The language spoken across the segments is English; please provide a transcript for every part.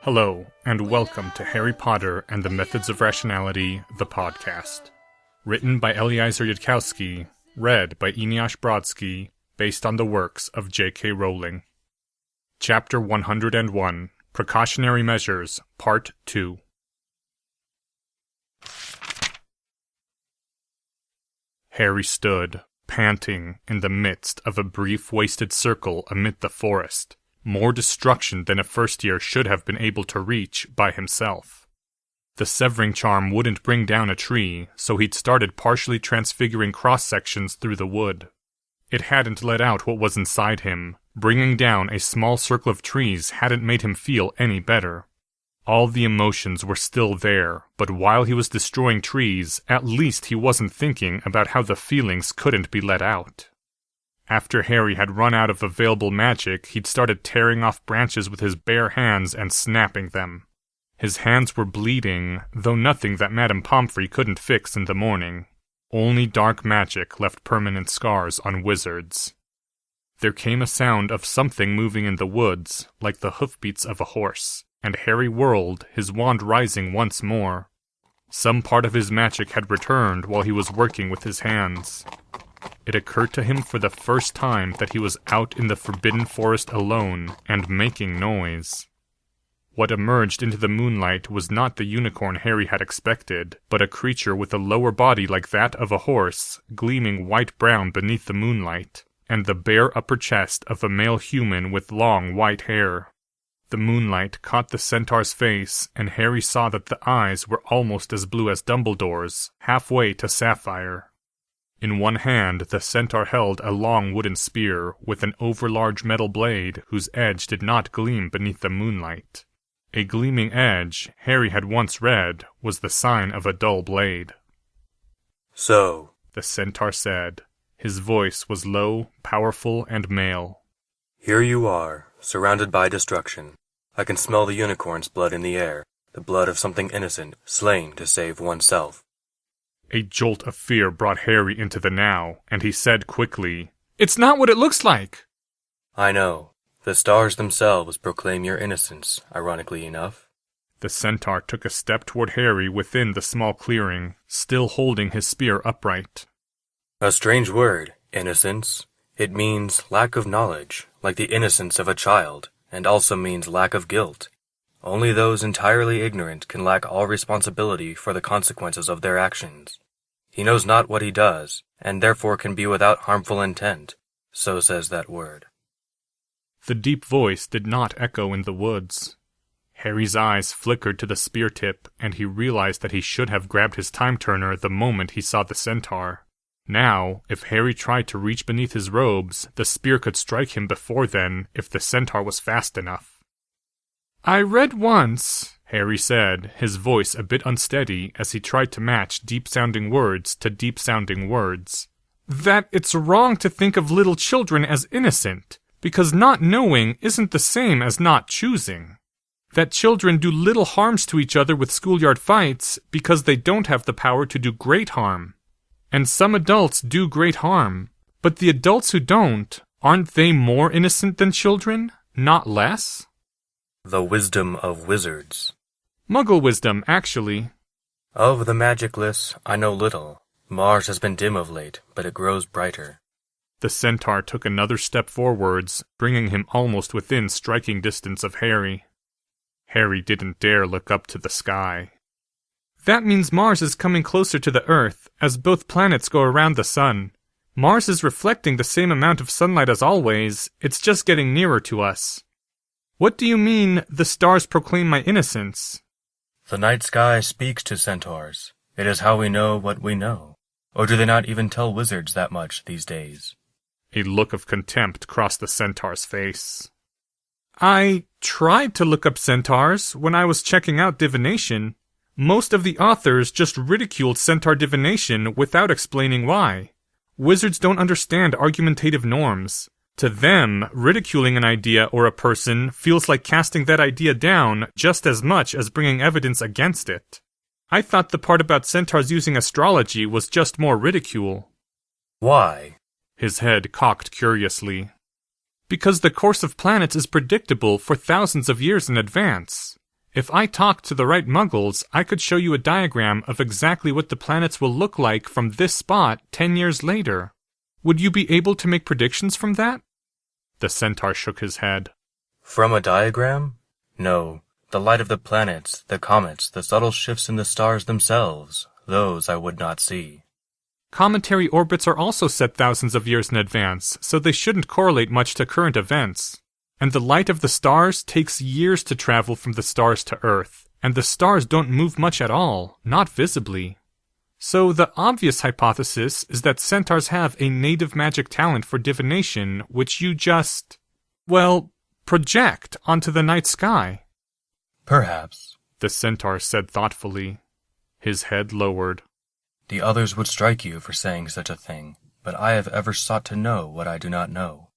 Hello, and welcome to Harry Potter and the Methods of Rationality, the podcast. Written by Eliezer Yudkowsky, read by Eneasz Brodsky, based on the works of J.K. Rowling. Chapter 101, Precautionary Measures, Part 2. Harry stood, panting, in the midst of a brief wasted circle amid the forest. More destruction than a first year should have been able to reach by himself. The severing charm wouldn't bring down a tree, so he'd started partially transfiguring cross-sections through the wood. It hadn't let out what was inside him. Bringing down a small circle of trees hadn't made him feel any better. All the emotions were still there, but while he was destroying trees, at least he wasn't thinking about how the feelings couldn't be let out. After Harry had run out of available magic, he'd started tearing off branches with his bare hands and snapping them. His hands were bleeding, though nothing that Madame Pomfrey couldn't fix in the morning. Only dark magic left permanent scars on wizards. There came a sound of something moving in the woods, like the hoofbeats of a horse, and Harry whirled, his wand rising once more. Some part of his magic had returned while he was working with his hands. It occurred to him for the first time that he was out in the forbidden forest alone and making noise. What emerged into the moonlight was not the unicorn Harry had expected, but a creature with a lower body like that of a horse, gleaming white-brown beneath the moonlight, and the bare upper chest of a male human with long white hair. The moonlight caught the centaur's face, and Harry saw that the eyes were almost as blue as Dumbledore's, halfway to sapphire. In one hand, the centaur held a long wooden spear with an overlarge metal blade whose edge did not gleam beneath the moonlight. A gleaming edge, Harry had once read, was the sign of a dull blade. "So," the centaur said. His voice was low, powerful, and male. "Here you are, surrounded by destruction. I can smell the unicorn's blood in the air, the blood of something innocent, slain to save oneself." A jolt of fear brought Harry into the now, and he said quickly, "It's not what it looks like!" "I know. The stars themselves proclaim your innocence, ironically enough." The centaur took a step toward Harry within the small clearing, still holding his spear upright. "A strange word, innocence. It means lack of knowledge, like the innocence of a child, and also means lack of guilt. Only those entirely ignorant can lack all responsibility for the consequences of their actions. He knows not what he does, and therefore can be without harmful intent. So says that word." The deep voice did not echo in the woods. Harry's eyes flickered to the spear tip, and he realized that he should have grabbed his time-turner the moment he saw the centaur. Now, if Harry tried to reach beneath his robes, the spear could strike him before then if the centaur was fast enough. "I read once," Harry said, his voice a bit unsteady as he tried to match deep-sounding words to deep-sounding words, "that it's wrong to think of little children as innocent, because not knowing isn't the same as not choosing. That children do little harms to each other with schoolyard fights because they don't have the power to do great harm. And some adults do great harm, but the adults who don't, aren't they more innocent than children, not less?" "The wisdom of wizards." "Muggle wisdom, actually." "Of the magicless, I know little. Mars has been dim of late, but it grows brighter." The centaur took another step forwards, bringing him almost within striking distance of Harry. Harry didn't dare look up to the sky. "That means Mars is coming closer to the Earth, as both planets go around the sun. Mars is reflecting the same amount of sunlight as always, it's just getting nearer to us." "What do you mean, the stars proclaim my innocence?" "The night sky speaks to centaurs. It is how we know what we know. Or do they not even tell wizards that much these days?" A look of contempt crossed the centaur's face. "I tried to look up centaurs when I was checking out divination. Most of the authors just ridiculed centaur divination without explaining why. Wizards don't understand argumentative norms. To them, ridiculing an idea or a person feels like casting that idea down just as much as bringing evidence against it. I thought the part about centaurs using astrology was just more ridicule." "Why?" His head cocked curiously. "Because the course of planets is predictable for thousands of years in advance. If I talked to the right muggles, I could show you a diagram of exactly what the planets will look like from this spot 10 years later. Would you be able to make predictions from that? The centaur shook his head. From a diagram? No. The light of the planets, the comets, the subtle shifts in the stars themselves, those I would not see. Cometary orbits are also set thousands of years in advance, so they shouldn't correlate much to current events. And the light of the stars takes years to travel from the stars to Earth, and the stars don't move much at all, not visibly. So the obvious hypothesis is that centaurs have a native magic talent for divination which you just, project onto the night sky. Perhaps, the centaur said thoughtfully. His head lowered. The others would strike you for saying such a thing, but I have ever sought to know what I do not know.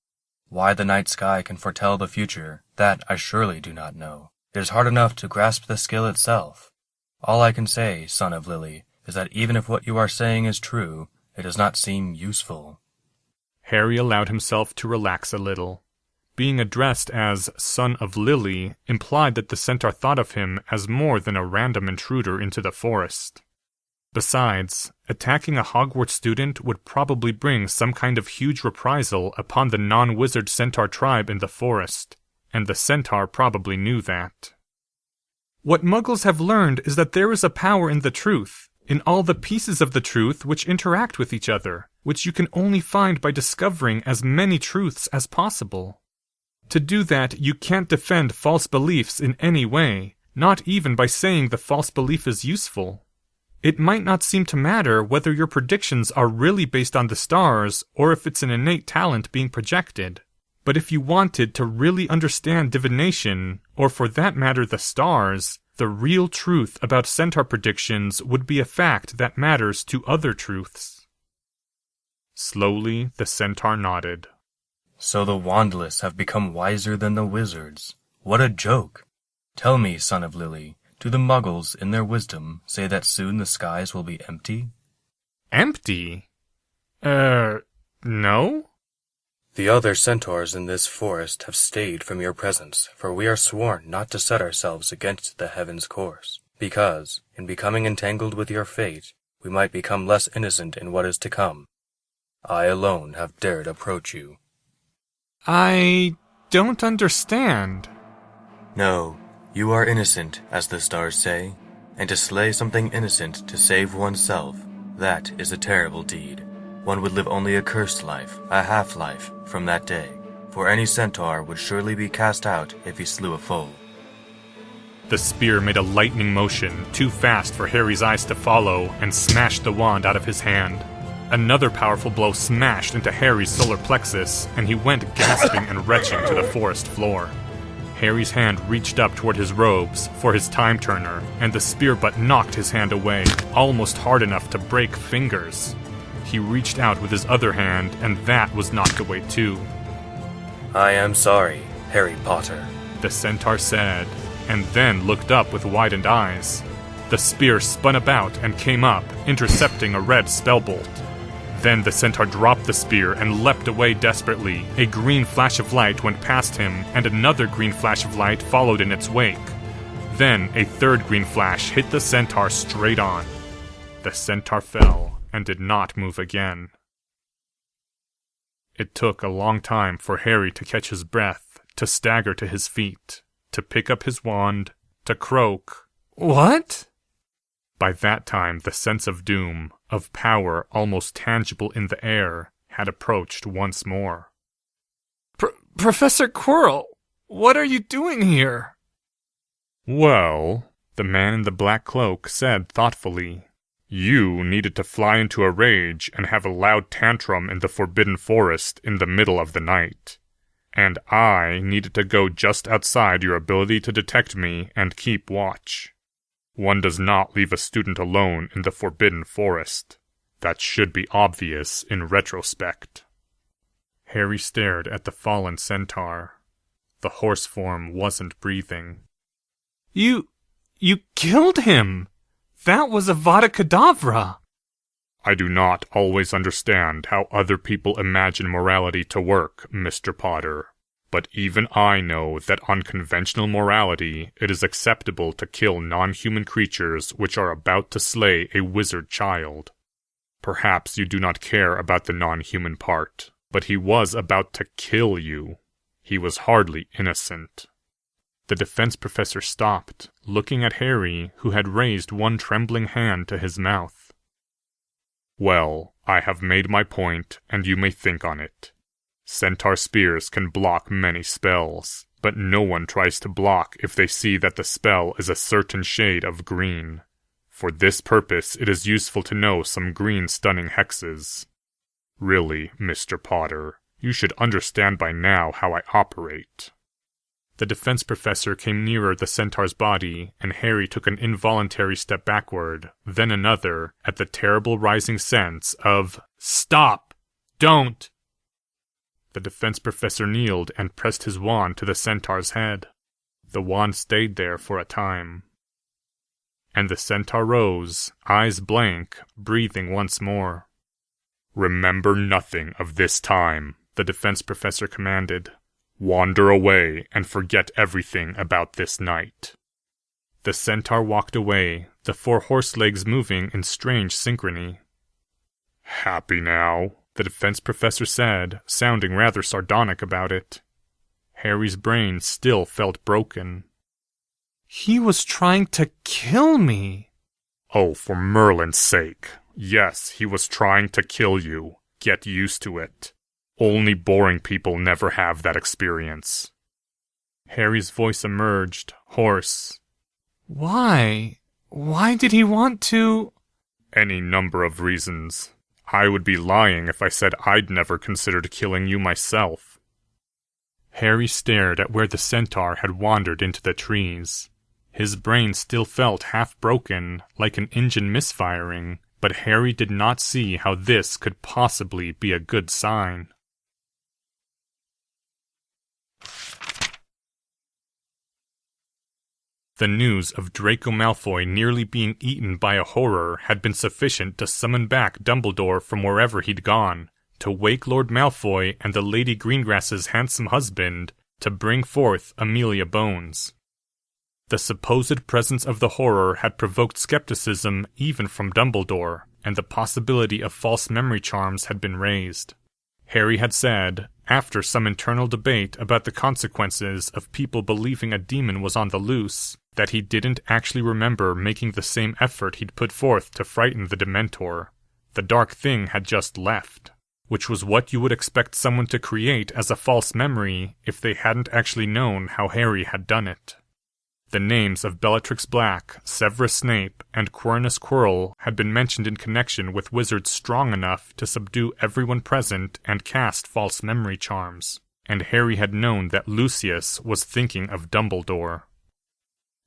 Why the night sky can foretell the future, that I surely do not know. It is hard enough to grasp the skill itself. All I can say, son of Lily, is that even if what you are saying is true, it does not seem useful. Harry allowed himself to relax a little. Being addressed as son of Lily implied that the centaur thought of him as more than a random intruder into the forest. Besides, attacking a Hogwarts student would probably bring some kind of huge reprisal upon the non-wizard centaur tribe in the forest, and the centaur probably knew that. What Muggles have learned is that there is a power in the truth, in all the pieces of the truth which interact with each other, which you can only find by discovering as many truths as possible. To do that, you can't defend false beliefs in any way, not even by saying the false belief is useful. It might not seem to matter whether your predictions are really based on the stars or if it's an innate talent being projected. But if you wanted to really understand divination, or for that matter the stars, the real truth about centaur predictions would be a fact that matters to other truths. Slowly, the centaur nodded. So the wandless have become wiser than the wizards. What a joke! Tell me, son of Lily, do the Muggles, in their wisdom, say that soon the skies will be empty? Empty? No? The other centaurs in this forest have stayed from your presence, for we are sworn not to set ourselves against the heavens' course, because, in becoming entangled with your fate, we might become less innocent in what is to come. I alone have dared approach you. I don't understand. No, you are innocent, as the stars say, and to slay something innocent to save oneself, that is a terrible deed. One would live only a cursed life, a half-life, from that day, for any centaur would surely be cast out if he slew a foe. The spear made a lightning motion, too fast for Harry's eyes to follow, and smashed the wand out of his hand. Another powerful blow smashed into Harry's solar plexus, and he went gasping and retching to the forest floor. Harry's hand reached up toward his robes for his time turner, and the spear butt knocked his hand away, almost hard enough to break fingers. He reached out with his other hand, and that was knocked away too. I am sorry, Harry Potter, the centaur said, and then looked up with widened eyes. The spear spun about and came up, intercepting a red spellbolt. Then the centaur dropped the spear and leapt away desperately. A green flash of light went past him, and another green flash of light followed in its wake. Then a third green flash hit the centaur straight on. The centaur fell and did not move again. It took a long time for Harry to catch his breath, to stagger to his feet, to pick up his wand, to croak, "What?" By that time, the sense of doom, of power almost tangible in the air, had approached once more. Professor Quirrell, what are you doing here? Well, the man in the black cloak said thoughtfully, you needed to fly into a rage and have a loud tantrum in the Forbidden Forest in the middle of the night. And I needed to go just outside your ability to detect me and keep watch. One does not leave a student alone in the Forbidden Forest. That should be obvious in retrospect. Harry stared at the fallen centaur. The horse form wasn't breathing. You killed him! That was Avada Kedavra! I do not always understand how other people imagine morality to work, Mr. Potter. But even I know that on conventional morality, it is acceptable to kill non-human creatures which are about to slay a wizard child. Perhaps you do not care about the non-human part, but he was about to kill you. He was hardly innocent. The defense professor stopped, looking at Harry, who had raised one trembling hand to his mouth. Well, I have made my point, and you may think on it. Centaur spears can block many spells, but no one tries to block if they see that the spell is a certain shade of green. For this purpose, it is useful to know some green stunning hexes. Really, Mr. Potter, you should understand by now how I operate. The defense professor came nearer the centaur's body, and Harry took an involuntary step backward, then another, at the terrible rising sense of, "Stop! Don't!" The defense professor kneeled and pressed his wand to the centaur's head. The wand stayed there for a time. And the centaur rose, eyes blank, breathing once more. "Remember nothing of this time," the defense professor commanded. "Wander away and forget everything about this night." The centaur walked away, the four horse legs moving in strange synchrony. "Happy now?" the defense professor said, sounding rather sardonic about it. Harry's brain still felt broken. "He was trying to kill me." "Oh, for Merlin's sake. Yes, he was trying to kill you. Get used to it. Only boring people never have that experience." Harry's voice emerged, hoarse. Why? Why did he want to? Any number of reasons. I would be lying if I said I'd never considered killing you myself. Harry stared at where the centaur had wandered into the trees. His brain still felt half broken, like an engine misfiring, but Harry did not see how this could possibly be a good sign. The news of Draco Malfoy nearly being eaten by a horror had been sufficient to summon back Dumbledore from wherever he'd gone, to wake Lord Malfoy and the Lady Greengrass's handsome husband, to bring forth Amelia Bones. The supposed presence of the horror had provoked skepticism even from Dumbledore, and the possibility of false memory charms had been raised. Harry had said, after some internal debate about the consequences of people believing a demon was on the loose, that he didn't actually remember making the same effort he'd put forth to frighten the Dementor. The dark thing had just left, which was what you would expect someone to create as a false memory if they hadn't actually known how Harry had done it. The names of Bellatrix Black, Severus Snape, and Quirinus Quirrell had been mentioned in connection with wizards strong enough to subdue everyone present and cast false memory charms, and Harry had known that Lucius was thinking of Dumbledore.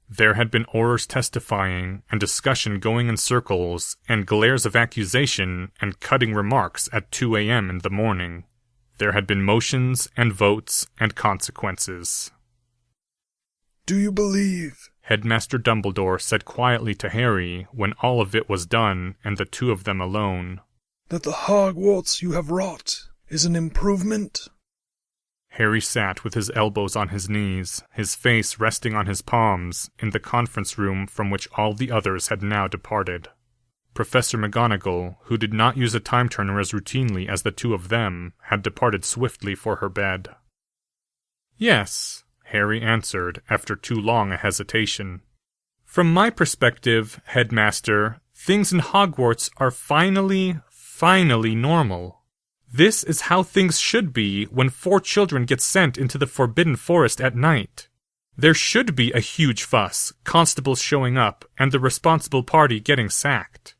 There had been Aurors testifying, and discussion going in circles, and glares of accusation, and cutting remarks at 2 a.m. in the morning. There had been motions, and votes, and consequences. "Do you believe," Headmaster Dumbledore said quietly to Harry when all of it was done and the two of them alone, "that the Hogwarts you have wrought is an improvement?" Harry sat with his elbows on his knees, his face resting on his palms, in the conference room from which all the others had now departed. Professor McGonagall, who did not use a time-turner as routinely as the two of them, had departed swiftly for her bed. "Yes," Harry answered after too long a hesitation. "From my perspective, Headmaster, things in Hogwarts are finally normal. This is how things should be when 4 children get sent into the Forbidden Forest at night. There should be a huge fuss, constables showing up, and the responsible party getting sacked."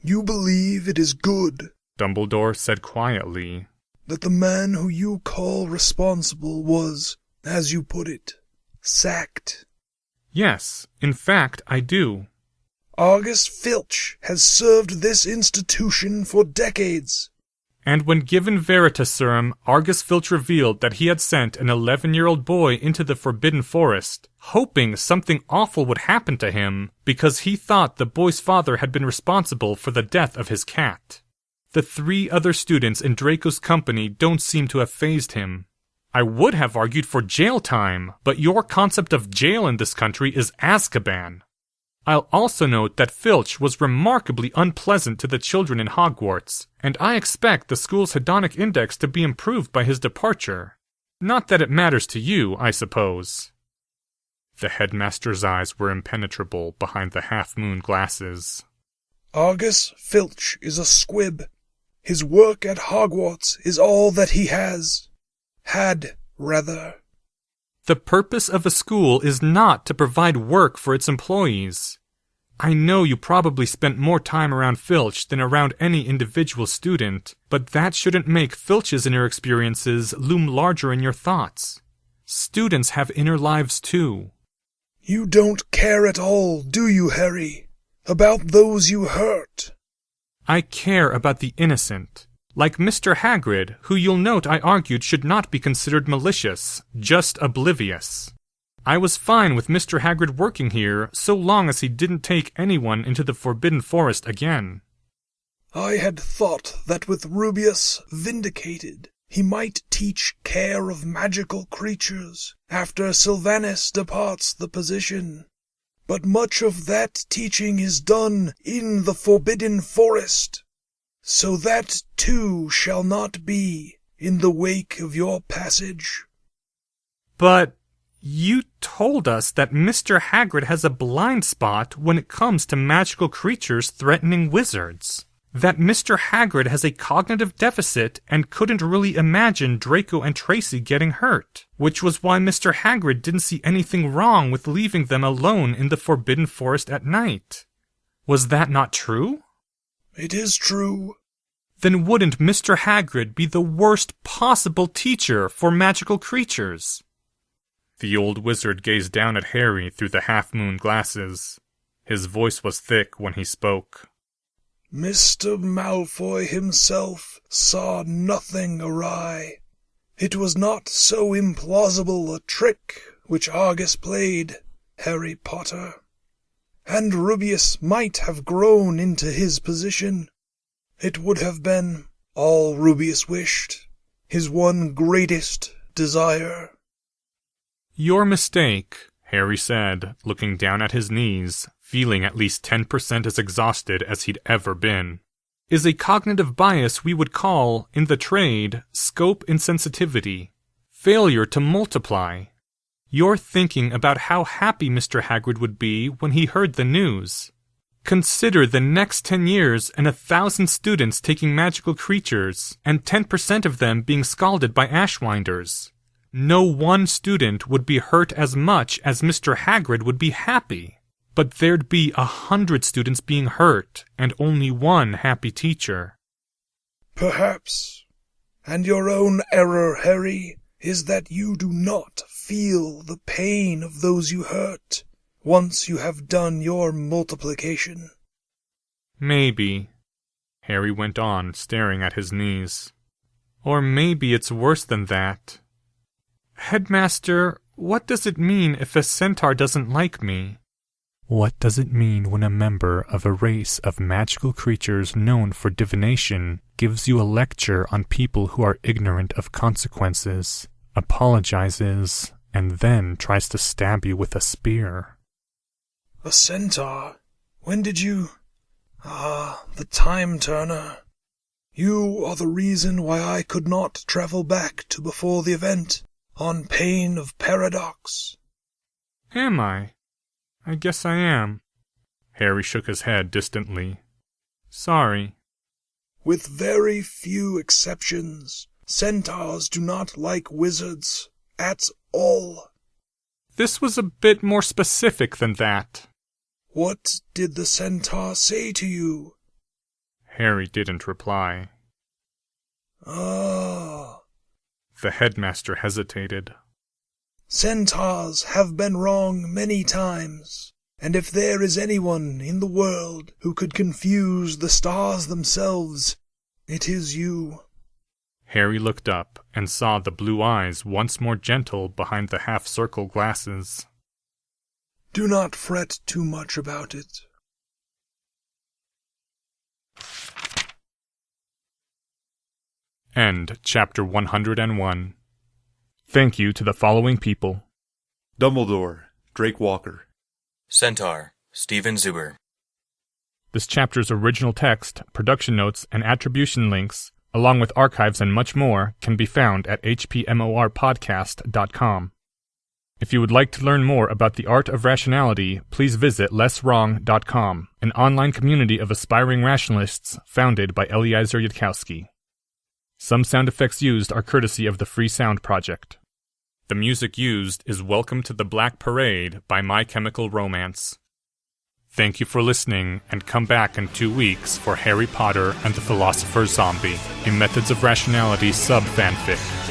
"You believe it is good," Dumbledore said quietly, "that the man who you call responsible was, as you put it, sacked?" "Yes, in fact, I do." "August Filch has served this institution for decades." And when given Veritaserum, Argus Filch revealed that he had sent an 11-year-old boy into the Forbidden Forest, hoping something awful would happen to him, because he thought the boy's father had been responsible for the death of his cat. The 3 other students in Draco's company don't seem to have fazed him. I would have argued for jail time, but your concept of jail in this country is Azkaban. I'll also note that Filch was remarkably unpleasant to the children in Hogwarts, and I expect the school's hedonic index to be improved by his departure. Not that it matters to you, I suppose. The headmaster's eyes were impenetrable behind the half-moon glasses. Argus Filch is a squib. His work at Hogwarts is all that he has. Had, rather. The purpose of a school is not to provide work for its employees. I know you probably spent more time around Filch than around any individual student, but that shouldn't make Filch's inner experiences loom larger in your thoughts. Students have inner lives too. You don't care at all, do you, Harry? About those you hurt? I care about the innocent. Like Mr. Hagrid, who you'll note I argued should not be considered malicious, just oblivious. I was fine with Mr. Hagrid working here so long as he didn't take anyone into the Forbidden Forest again. I had thought that with Rubius vindicated, he might teach care of magical creatures after Sylvanus departs the position. But much of that teaching is done in the Forbidden Forest. So that, too, shall not be in the wake of your passage. But you told us that Mr. Hagrid has a blind spot when it comes to magical creatures threatening wizards. That Mr. Hagrid has a cognitive deficit and couldn't really imagine Draco and Tracy getting hurt, which was why Mr. Hagrid didn't see anything wrong with leaving them alone in the Forbidden Forest at night. Was that not true? It is true. Then wouldn't Mr. Hagrid be the worst possible teacher for magical creatures? The old wizard gazed down at Harry through the half-moon glasses. His voice was thick when he spoke. Mr. Malfoy himself saw nothing awry. It was not so implausible a trick which Argus played, Harry Potter. And Rubius might have grown into his position. It would have been all Rubius wished, his one greatest desire. Your mistake, Harry said, looking down at his knees, feeling at least 10% as exhausted as he'd ever been, is a cognitive bias we would call, in the trade, scope insensitivity. Failure to multiply. You're thinking about how happy Mr. Hagrid would be when he heard the news. Consider the next 10 years and 1,000 students taking magical creatures, and 10% of them being scalded by Ashwinders. No one student would be hurt as much as Mr. Hagrid would be happy. But there'd be 100 students being hurt, and only one happy teacher. Perhaps. And your own error, Harry, is that you do not feel the pain of those you hurt, once you have done your multiplication. Maybe. Harry went on, staring at his knees. Or maybe it's worse than that. Headmaster, what does it mean if a centaur doesn't like me? What does it mean when a member of a race of magical creatures known for divination gives you a lecture on people who are ignorant of consequences, apologizes, and then tries to stab you with a spear? A centaur? When did you... the time turner. You are the reason why I could not travel back to before the event, on pain of paradox. Am I? I guess I am. Harry shook his head distantly. Sorry. With very few exceptions, centaurs do not like wizards at all. This was a bit more specific than that. What did the centaur say to you? Harry didn't reply. Ah. The headmaster hesitated. Centaurs have been wrong many times, and if there is anyone in the world who could confuse the stars themselves, it is you. Harry looked up and saw the blue eyes once more gentle behind the half-circle glasses. Do not fret too much about it. End chapter 101. Thank you to the following people: Dumbledore, Drake Walker. Centaur, Steven Zuber. This chapter's original text, production notes, and attribution links, along with archives and much more, can be found at hpmorpodcast.com. If you would like to learn more about the art of rationality, please visit lesswrong.com, an online community of aspiring rationalists founded by Eliezer Yudkowsky. Some sound effects used are courtesy of the Free Sound Project. The music used is Welcome to the Black Parade by My Chemical Romance. Thank you for listening, and come back in 2 weeks for Harry Potter and the Philosopher's Zombie, a Methods of Rationality sub-fanfic.